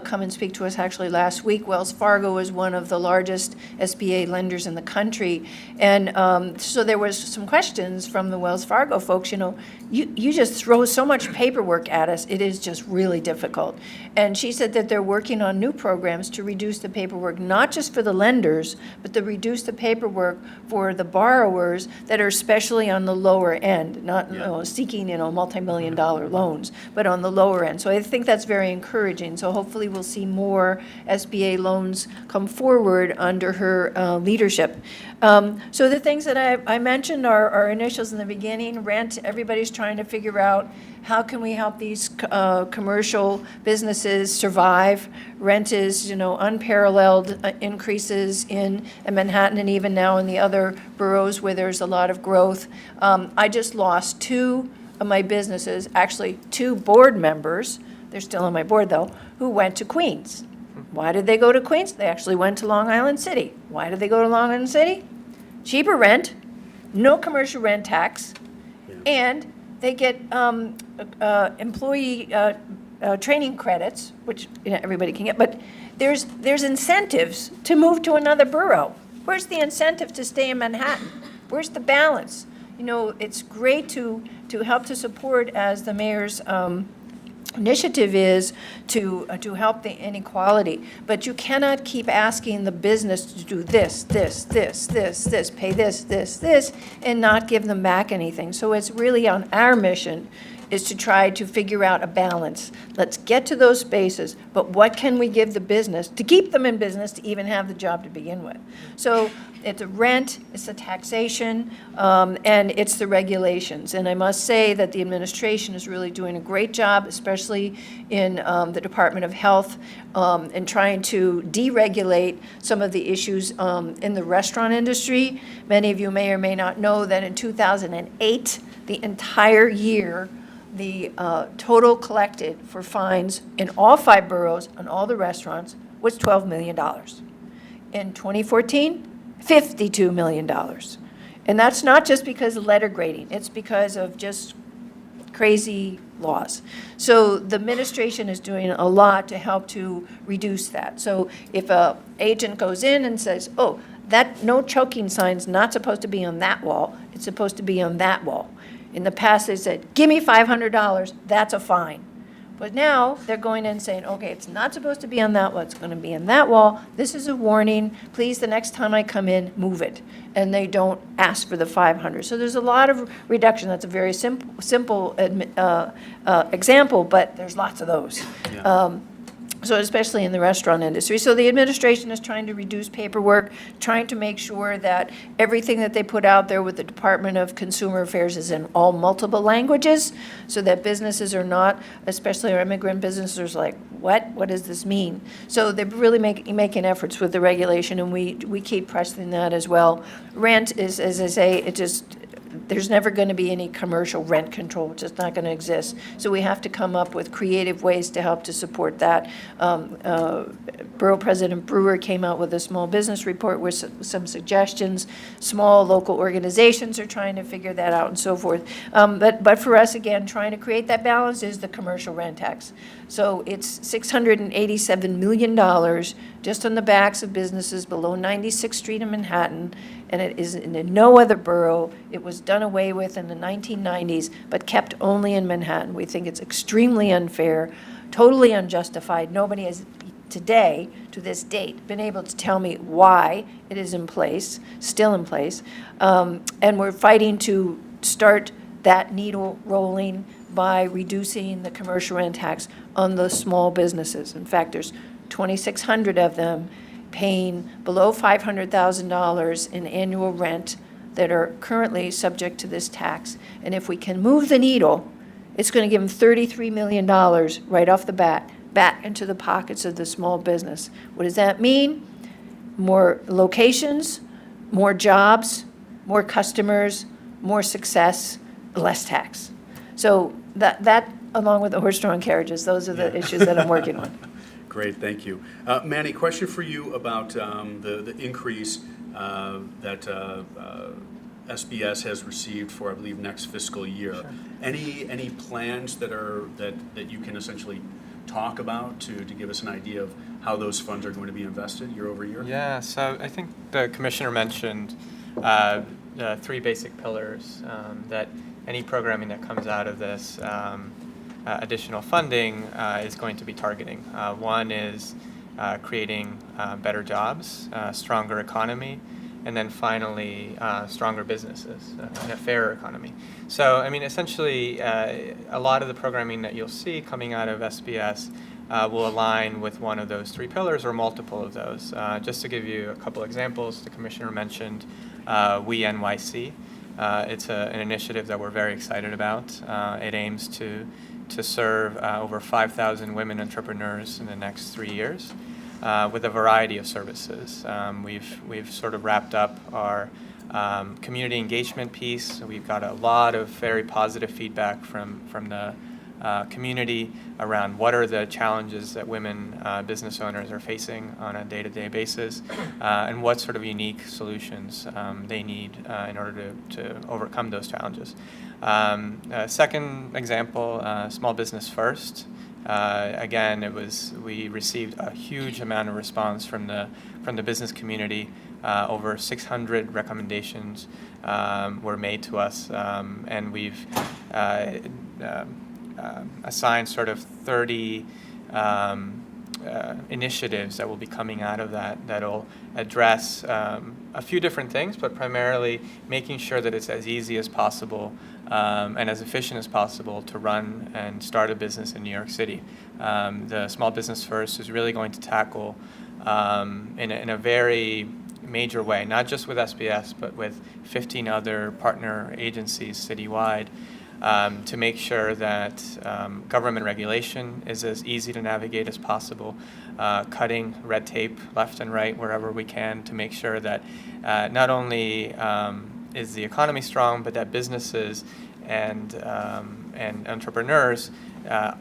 come and speak to us actually last week. Wells Fargo is one of the largest SBA lenders in the country. And so there was some questions from the Wells Fargo folks, you just throw so much paperwork at us, it is just really difficult. And she said that they're working on new programs to reduce the paperwork, not just for the lenders, but to reduce the paperwork for the borrowers that are especially on the lower end, not seeking, multi-million-dollar loans, but on the lower end. So I think that's very encouraging. So hopefully we'll see more SBA loans come forward under her leadership. So the things that I mentioned are initials in the beginning. Rent, everybody's trying to figure out how can we help these commercial businesses survive. Rent is, unparalleled increases in Manhattan and even now in the other boroughs where there's a lot of growth. I just lost 2 of my businesses, actually 2 board members, they're still on my board though, who went to Queens. Why did they go to Queens? They actually went to Long Island City. Why did they go to Long Island City? Cheaper rent, no commercial rent tax, and they get employee training credits, which everybody can get, but there's incentives to move to another borough. Where's the incentive to stay in Manhattan? Where's the balance? It's great to help to support, as the mayor's initiative is, to help the inequality. But you cannot keep asking the business to do this, pay this, and not give them back anything. So it's really on our mission is to try to figure out a balance. Let's get to those spaces, but what can we give the business to keep them in business to even have the job to begin with? So it's a rent, it's the taxation, and it's the regulations. And I must say that the administration is really doing a great job, especially in the Department of Health, in trying to deregulate some of the issues in the restaurant industry. Many of you may or may not know that in 2008, the entire year, the total collected for fines in all 5 boroughs on all the restaurants was $12 million. In 2014, $52 million. And that's not just because of letter grading, it's because of just crazy laws. So the administration is doing a lot to help to reduce that. So if an agent goes in and says, oh, that no choking sign's not supposed to be on that wall, it's supposed to be on that wall. In the past, they said, give me $500, that's a fine. But now, they're going in and saying, okay, it's not supposed to be on that wall, it's going to be on that wall. This is a warning. Please, the next time I come in, move it. And they don't ask for the 500. So there's a lot of reduction. That's a very simple example, but there's lots of those. Yeah. So especially in the restaurant industry. So the administration is trying to reduce paperwork, trying to make sure that everything that they put out there with the Department of Consumer Affairs is in all multiple languages, so that businesses are not, especially our immigrant businesses, like, what does this mean? So they're really making efforts with the regulation, and we keep pressing that as well. Rent is, as I say, there's never going to be any commercial rent control. It's just not going to exist. So we have to come up with creative ways to help to support that. Borough President Brewer came out with a small business report with some suggestions. Small local organizations are trying to figure that out and so forth. But for us, again, trying to create that balance is the commercial rent tax. So it's $687 million just on the backs of businesses below 96th Street in Manhattan, and it is in no other borough. It was done away with in the 1990s, but kept only in Manhattan. We think it's extremely unfair, totally unjustified. Nobody has today, to this date, been able to tell me why it is in place, still in place. And we're fighting to start that needle rolling by reducing the commercial rent tax on the small businesses. In fact, there's 2,600 of them paying below $500,000 in annual rent that are currently subject to this tax. And if we can move the needle, it's going to give them $33 million right off the bat back into the pockets of the small business. What does that mean? More locations, more jobs, more customers, more success, less tax. So that along with the horse-drawn carriages, those are the issues that I'm working on. Great, thank you. Manny, question for you about the increase that SBS has received for, I believe, next fiscal year. Sure. Any plans that you can essentially talk about to give us an idea of how those funds are going to be invested year over year? Yeah, so I think the commissioner mentioned 3 basic pillars that any programming that comes out of this additional funding is going to be targeting. One is creating better jobs, stronger economy, and then finally stronger businesses and a fairer economy. So, I mean, essentially, a lot of the programming that you'll see coming out of SBS will align with one of those three pillars or multiple of those. Just to give you a couple examples, the Commissioner mentioned We NYC. It's an initiative that we're very excited about. It aims to serve over 5,000 women entrepreneurs in the next 3 years with a variety of services. We've sort of wrapped up our community engagement piece. We've got a lot of very positive feedback from the community around what are the challenges that women business owners are facing on a day-to-day basis, and what sort of unique solutions they need in order to overcome those challenges. Second example, Small Business First. Again, we received a huge amount of response from the business community. Over 600 recommendations were made to us, and we've assigned sort of 30 initiatives that will be coming out of that'll address a few different things, but primarily making sure that it's as easy as possible and as efficient as possible to run and start a business in New York City. The Small Business First is really going to tackle in a very major way, not just with SBS, but with 15 other partner agencies citywide, to make sure that government regulation is as easy to navigate as possible, cutting red tape left and right wherever we can to make sure that not only is the economy strong, but that businesses and entrepreneurs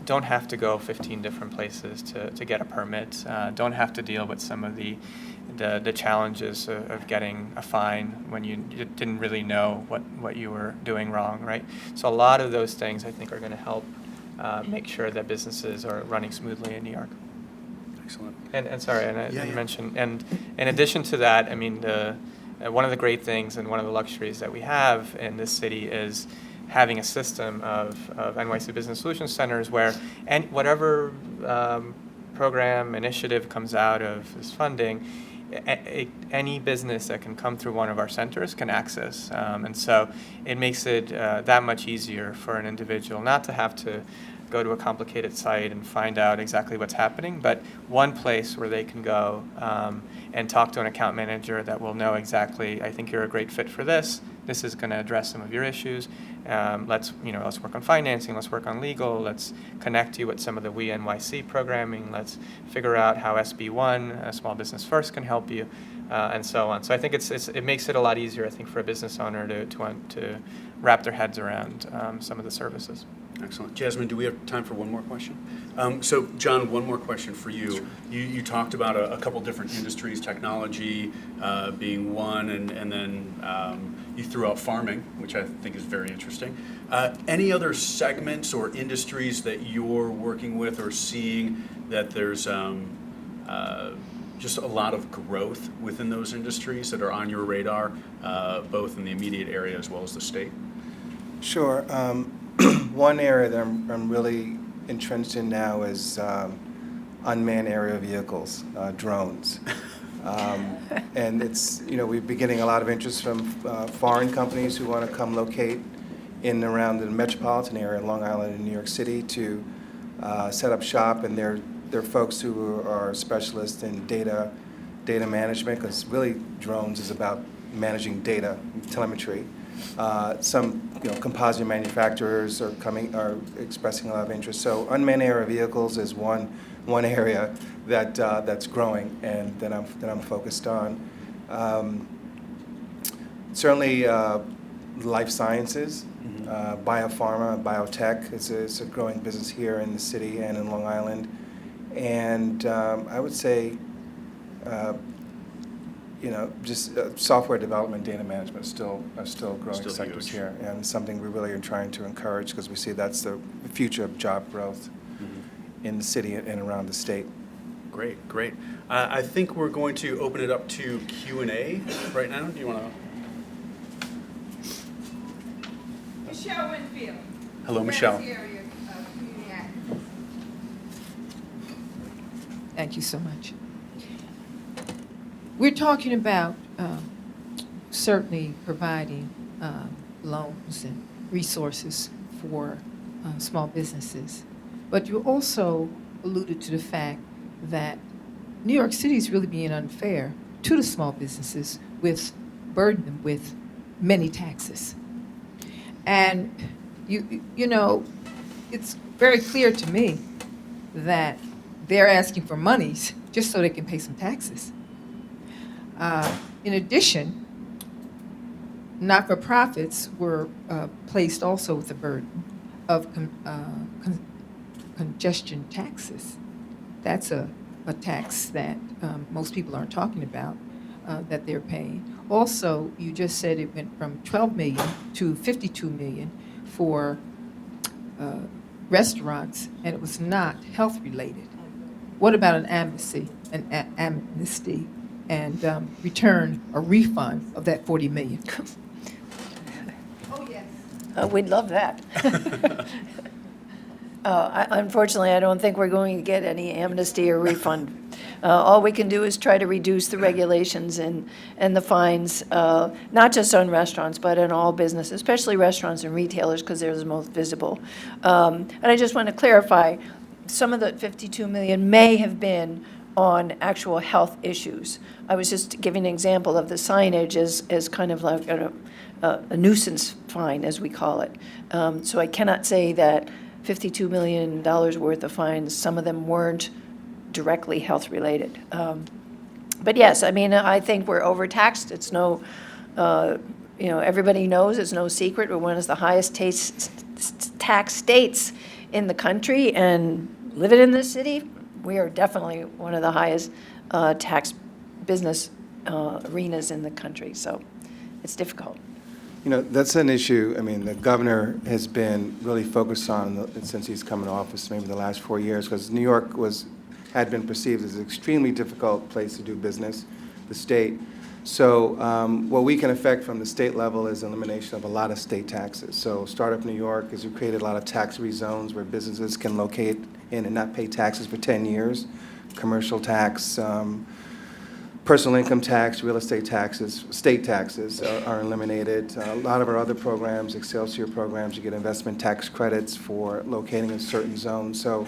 don't have to go 15 different places to get a permit, don't have to deal with some of the challenges of getting a fine when you didn't really know what you were doing wrong, right? So a lot of those things I think are going to help make sure that businesses are running smoothly in New York. Excellent. And sorry, and I mentioned, and in addition to that, I mean, one of the great things and one of the luxuries that we have in this city is having a system of NYC Business Solutions Centers where whatever program, initiative comes out of this funding, any business that can come through one of our centers can access. And so it makes it that much easier for an individual not to have to go to a complicated site and find out exactly what's happening, but one place where they can go and talk to an account manager that will know exactly, I think you're a great fit for this. This is going to address some of your issues. Let's work on financing. Let's work on legal. Let's connect you with some of the We NYC programming. Let's figure out how SB1, Small Business First, can help you, and so on. So I think it makes it a lot easier, I think, for a business owner to wrap their heads around some of the services. Excellent. Jasmine, do we have time for one more question? So, John, one more question for you. Sure. You talked about a couple different industries, technology being one, and then you threw out farming, which I think is very interesting. Any other segments or industries that you're working with or seeing that there's just a lot of growth within those industries that are on your radar, both in the immediate area as well as the state? Sure. One area that I'm really entrenched in now is unmanned aerial vehicles, drones. And it's, we've been getting a lot of interest from foreign companies who want to come locate in and around the metropolitan area, Long Island and New York City, to set up shop. And they're folks who are specialists in data management, because really drones is about managing data, telemetry. Some composite manufacturers are expressing a lot of interest. So unmanned aerial vehicles is one area that's growing and that I'm focused on. Certainly, life sciences, biopharma, biotech. It's a growing business here in the city and in Long Island, and I would say. Just software development, data management are still growing sectors huge here, and something we really are trying to encourage because we see that's the future of job growth in the city and around the state. Great. I think we're going to open it up to Q&A right now. Do you want to? Michelle Winfield. Hello, Michelle. Thank you so much. We're talking about certainly providing loans and resources for small businesses. But you also alluded to the fact that New York City is really being unfair to the small businesses with burdening them with many taxes. And you know, it's very clear to me that they're asking for monies just so they can pay some taxes. In addition, not-for-profits were placed also with the burden of congestion taxes. That's a tax that most people aren't talking about that they're paying. Also, you just said it went from 12 million to 52 million for restaurants, and it was not health-related. What about an amnesty and return or refund of that 40 million? Oh, yes. We'd love that. Unfortunately, I don't think we're going to get any amnesty or refund. All we can do is try to reduce the regulations and the fines, not just on restaurants, but in all business, especially restaurants and retailers, because they're the most visible. And I just want to clarify, some of the 52 million may have been on actual health issues. I was just giving an example of the signage as kind of like a nuisance fine, as we call it. So I cannot say that $52 million worth of fines, some of them weren't directly health-related. But yes, I mean, I think we're overtaxed. It's no, everybody knows, it's no secret, we're one of the highest tax states in the country, and living in this city, we are definitely one of the highest tax business arenas in the country, so it's difficult. You know, that's an issue. I mean, the governor has been really focused on, since he's come in office, maybe the last 4 years, because New York had been perceived as an extremely difficult place to do business, the state. So what we can affect from the state level is elimination of a lot of state taxes. So Startup New York has created a lot of tax-free zones where businesses can locate in and not pay taxes for 10 years. Commercial tax, personal income tax, real estate taxes, state taxes are eliminated. A lot of our other programs, Excelsior programs, you get investment tax credits for locating in certain zones. So,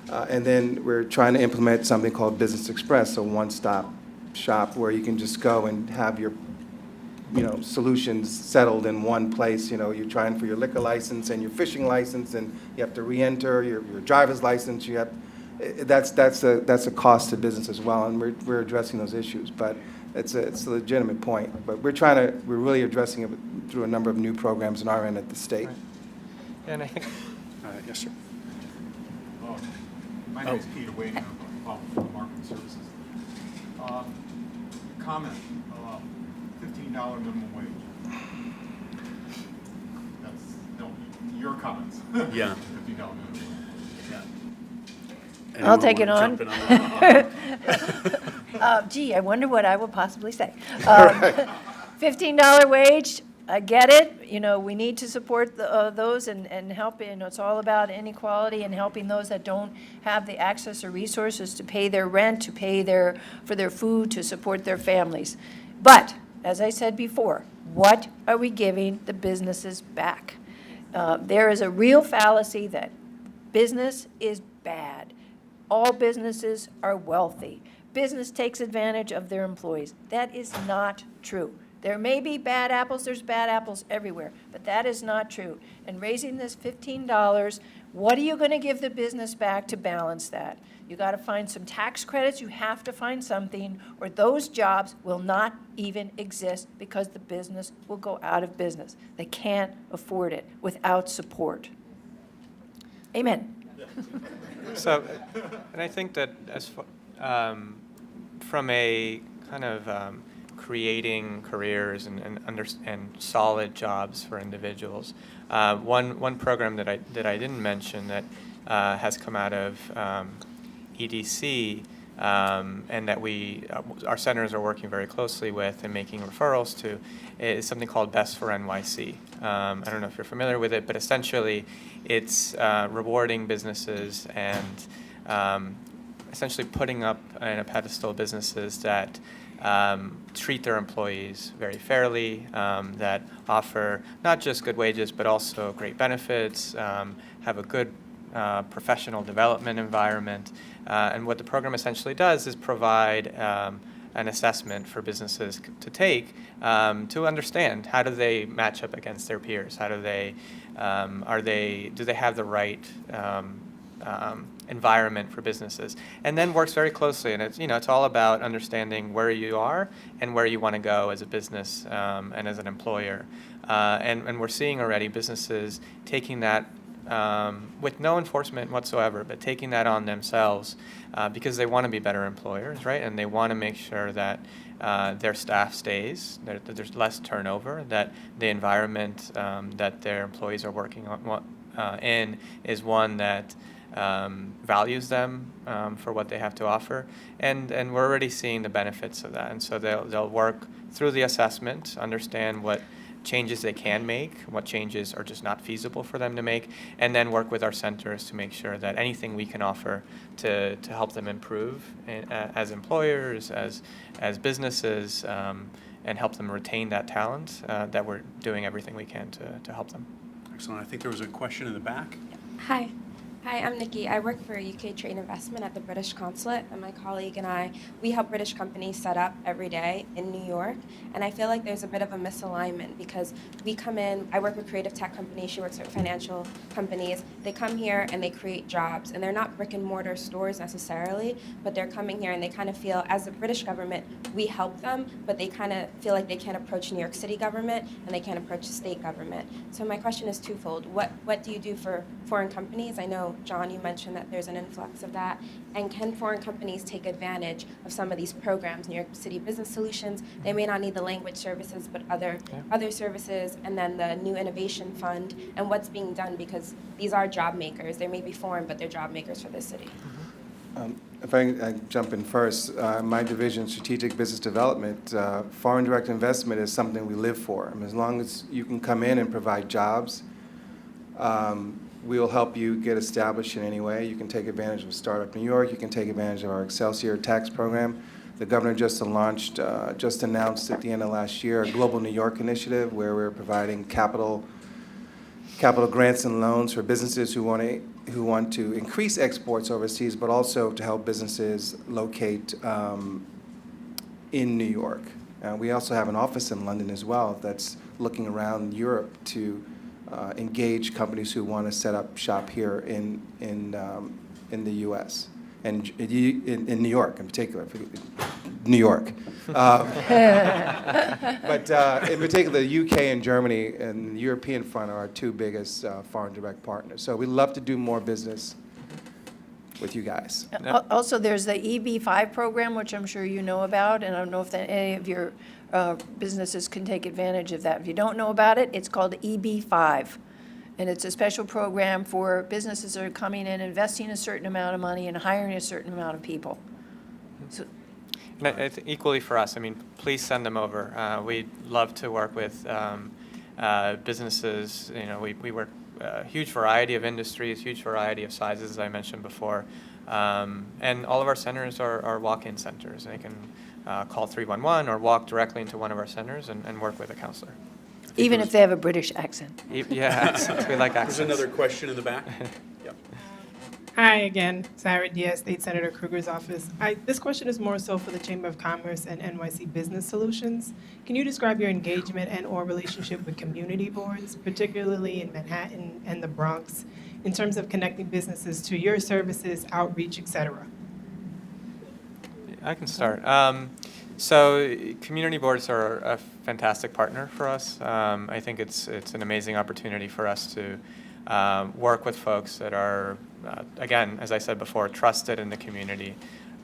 and then we're trying to implement something called Business Express, a one-stop shop where you can just go and have your, solutions settled in one place. You're trying for your liquor license and your fishing license, and you have to re-enter your driver's license. You have. That's a cost to business as well, and we're addressing those issues. But it's a legitimate point. But we're really addressing it through a number of new programs on our end at the state. Right. And I think. Yes, sir. My name is Peter Wade, from Marketing Services. Comment, $15 minimum wage. Your comments. Yeah. $15 minimum wage. I'll Anyone take it wanna on. jump in that? Gee, I wonder what I would possibly say. $15 wage, I get it. We need to support those and help. It's all about inequality and helping those that don't have the access or resources to pay their rent, to pay for their food, to support their families. But, as I said before, what are we giving the businesses back? There is a real fallacy that business is bad. All businesses are wealthy. Business takes advantage of their employees. That is not true. There may be bad apples, there's bad apples everywhere, but that is not true. And raising this $15, what are you going to give the business back to balance that? You got to find some tax credits, you have to find something, or those jobs will not even exist because the business will go out of business. They can't afford it without support. Amen. So, and I think that from a kind of creating careers and solid jobs for individuals, one program that I didn't mention that has come out of EDC and that our centers are working very closely with and making referrals to is something called Best for NYC. I don't know if you're familiar with it, but essentially it's rewarding businesses and essentially putting up in a pedestal businesses that treat their employees very fairly, that offer not just good wages, but also great benefits, have a good professional development environment. And what the program essentially does is provide an assessment for businesses to take to understand how do they match up against their peers, how do they, do they have the right environment for businesses, and then works very closely. And it's all about understanding where you are and where you want to go as a business and as an employer. And we're seeing already businesses taking that with no enforcement whatsoever, but taking that on themselves because they want to be better employers, right? And they want to make sure that their staff stays, that there's less turnover, that the environment that their employees are working in is one that values them for what they have to offer, and we're already seeing the benefits of that. And so they'll work through the assessment, understand what changes they can make, what changes are just not feasible for them to make, and then work with our centers to make sure that anything we can offer to help them improve as employers, as businesses, and help them retain that talent, that we're doing everything we can to help them. Excellent. I think there was a question in the back. Hi. Hi, I'm Nikki. I work for UK Trade Investment at the British Consulate, and my colleague and I, we help British companies set up every day in New York, and I feel like there's a bit of a misalignment because we come in, I work with creative tech companies, she works with financial companies, they come here and they create jobs, and they're not brick and mortar stores necessarily, but they're coming here and they kind of feel, as the British government, we help them, but they kind of feel like they can't approach New York City government and they can't approach the state government. So my question is twofold. What do you do for foreign companies? I know, John, you mentioned that there's an influx of that. And can foreign companies take advantage of some of these programs? New York City Business Solutions, they may not need the language services, but other services, and then the New Innovation Fund, and what's being done, because these are job makers. They may be foreign, but they're job makers for this city. If I jump in first, my division, Strategic Business Development, foreign direct investment is something we live for. I mean, as long as you can come in and provide jobs, we'll help you get established in any way. You can take advantage of Startup New York. You can take advantage of our Excelsior tax program. The governor just announced at the end of last year a Global New York initiative where we're providing capital grants and loans for businesses who want to increase exports overseas, but also to help businesses locate in New York. We also have an office in London as well that's looking around Europe to engage companies who want to set up shop here in the U.S. and in New York in particular. New York. But in particular, the UK and Germany and the European front are our two biggest foreign direct partners. So we'd love to do more business with you guys. Also, there's the EB-5 program, which I'm sure you know about, and I don't know if any of your businesses can take advantage of that. If you don't know about it, it's called EB-5. And it's a special program for businesses that are coming in, investing a certain amount of money, and hiring a certain amount of people. So, And I think equally for us, I mean, please send them over. We'd love to work with businesses. You know, we work a huge variety of industries, huge variety of sizes, as I mentioned before. And all of our centers are walk-in centers. They can call 311 or walk directly into one of our centers and work with a counselor. even if they have a British accent. Yeah, accents. We like accents. There's another question in the back. Yep. Hi again, Sarah Diaz, State Senator Kruger's office. This question is more so for the Chamber of Commerce and NYC Business Solutions. Can you describe your engagement and/or relationship with community boards, particularly in Manhattan and the Bronx, in terms of connecting businesses to your services, outreach, et cetera? I can start. So community boards are a fantastic partner for us. I think it's an amazing opportunity for us to work with folks that are, again, as I said before, trusted in the community.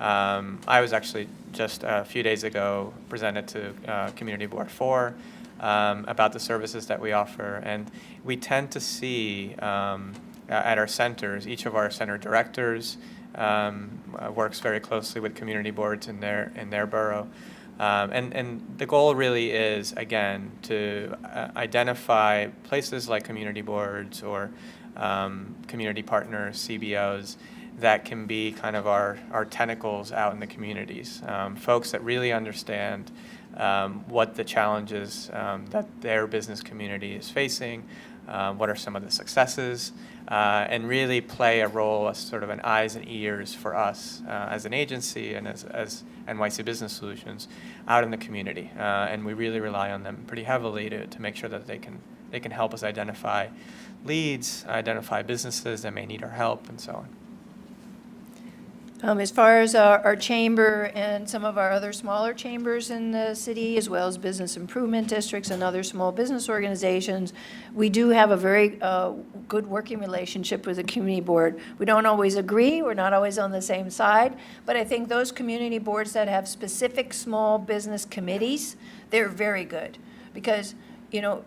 I was actually just a few days ago presented to Community Board 4 about the services that we offer, and we tend to see at our centers, each of our center directors works very closely with community boards in their borough. And the goal really is, again, to identify places like community boards or community partners, CBOs, that can be kind of our tentacles out in the communities, folks that really understand what the challenges that their business community is facing, what are some of the successes, and really play a role as sort of an eyes and ears for us as an agency and as NYC Business Solutions out in the community. And we really rely on them pretty heavily to make sure that they can help us identify leads, identify businesses that may need our help, and so on. As far as our chamber and some of our other smaller chambers in the city, as well as business improvement districts and other small business organizations, we do have a very good working relationship with the community board. We don't always agree, we're not always on the same side, but I think those community boards that have specific small business committees, they're very good. Because, you know,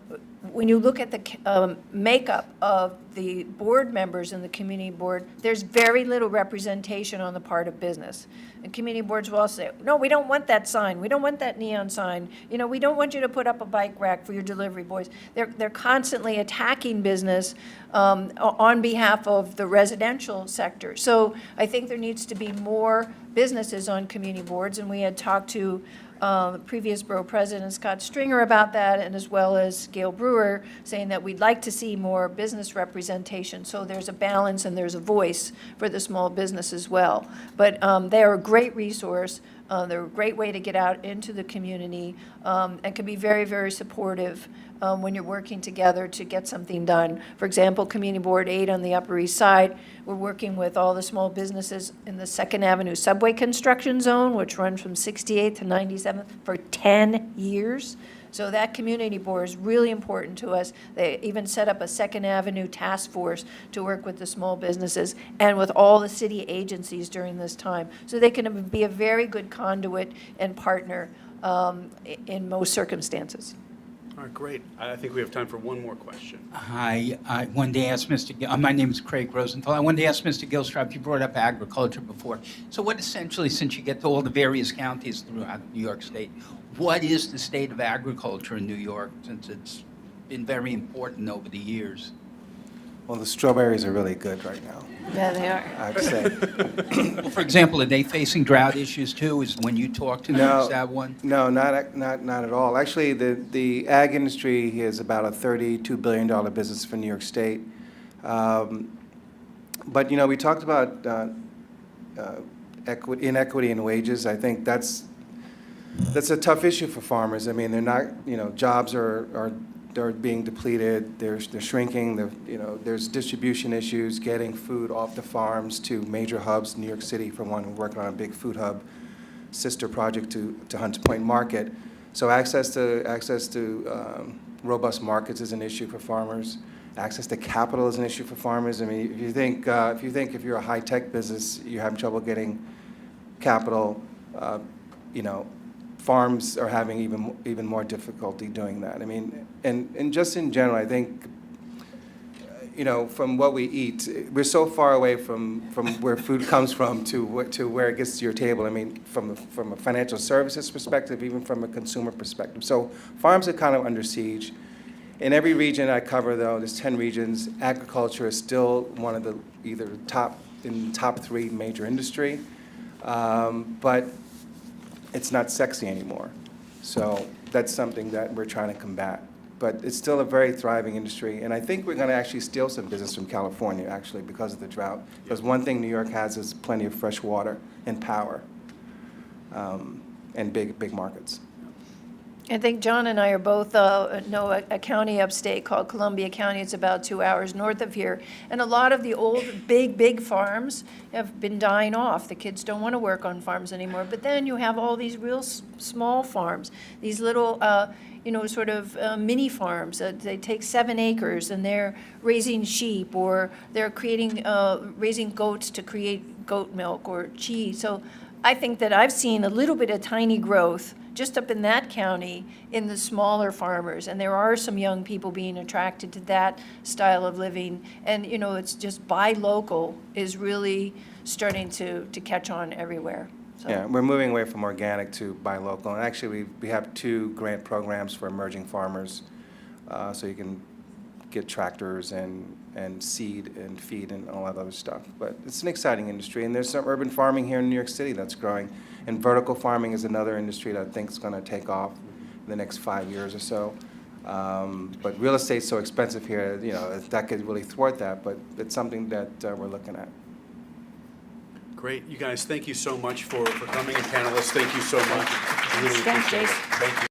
when you look at the makeup of the board members in the community board, there's very little representation on the part of business. And community boards will all say, no, we don't want that sign, we don't want that neon sign, you know, we don't want you to put up a bike rack for your delivery boys. They're constantly attacking business on behalf of the residential sector. So I think there needs to be more businesses on community boards, and we had talked to the previous borough president, Scott Stringer, about that, and as well as Gail Brewer, saying that we'd like to see more business representation, so there's a balance and there's a voice for the small business as well. But they are a great resource. They're a great way to get out into the community and can be very, very supportive when you're working together to get something done. For example, Community Board 8 on the Upper East Side, we're working with all the small businesses in the 2nd Avenue subway construction zone, which runs from 68th to 97th for 10 years. So that community board is really important to us. They even set up a 2nd Avenue task force to work with the small businesses and with all the city agencies during this time. So they can be a very good conduit and partner in most circumstances. All right, great. I think we have time for one more question. Hi, I wanted to ask my name is Craig Rosenthal. I wanted to ask Mr. Gilstrap, you brought up agriculture before. So what essentially, since you get to all the various counties throughout New York State, what is the state of agriculture in New York, since it's been very important over the years? Well, the strawberries are really good right now, Yeah, they are. I have to say. Well, for example, are they facing drought issues too? Is when you talk to them, No. is that one? No, not at all. Actually, the ag industry is about a $32 billion business for New York State. But, you know, we talked about inequity in wages. I think that's a tough issue for farmers. I mean, they're not, you know, jobs are being depleted, they're shrinking, there's distribution issues, getting food off the farms to major hubs. New York City, for one, we're working on a big food hub sister project to Hunts Point Market. So access to robust markets is an issue for farmers. Access to capital is an issue for farmers. I mean, if you think if you're a high-tech business, you're having trouble getting capital, you know, farms are having even more difficulty doing that. I mean, and just in general, I think, you know, from what we eat, we're so far away from where food comes from to where it gets to your table. I mean, from a financial services perspective, even from a consumer perspective. So farms are kind of under siege. In every region I cover, though, there's 10 regions, agriculture is still one of the top 3 major industry, but it's not sexy anymore. So that's something that we're trying to combat. But it's still a very thriving industry, and I think we're going to actually steal some business from California, actually, because of the drought. Because one thing New York has is plenty of fresh water and power, and big markets. I think John and I are both know a county upstate called Columbia County. It's about 2 hours north of here. And a lot of the old, big farms have been dying off. The kids don't want to work on farms anymore. But then you have all these real small farms, these little, you know, sort of mini farms. They take 7 acres and they're raising sheep, or they're raising goats to create goat milk or cheese. So I think that I've seen a little bit of tiny growth just up in that county in the smaller farmers. And there are some young people being attracted to that style of living. And, you know, it's just buy local is really starting to catch on everywhere. So. Yeah, we're moving away from organic to buy local. And actually, we have 2 grant programs for emerging farmers. So you can get tractors and and seed and feed and all that other stuff. But it's an exciting industry, and there's some urban farming here in New York City that's growing. And vertical farming is another industry that I think is going to take off in the next 5 years or so. But real estate's so expensive here, you know, that could really thwart that, but it's something that we're looking at. Great. You guys, thank you so much for coming, and panelists, thank you so much. Really Thanks, appreciate it. Jace. Thank you.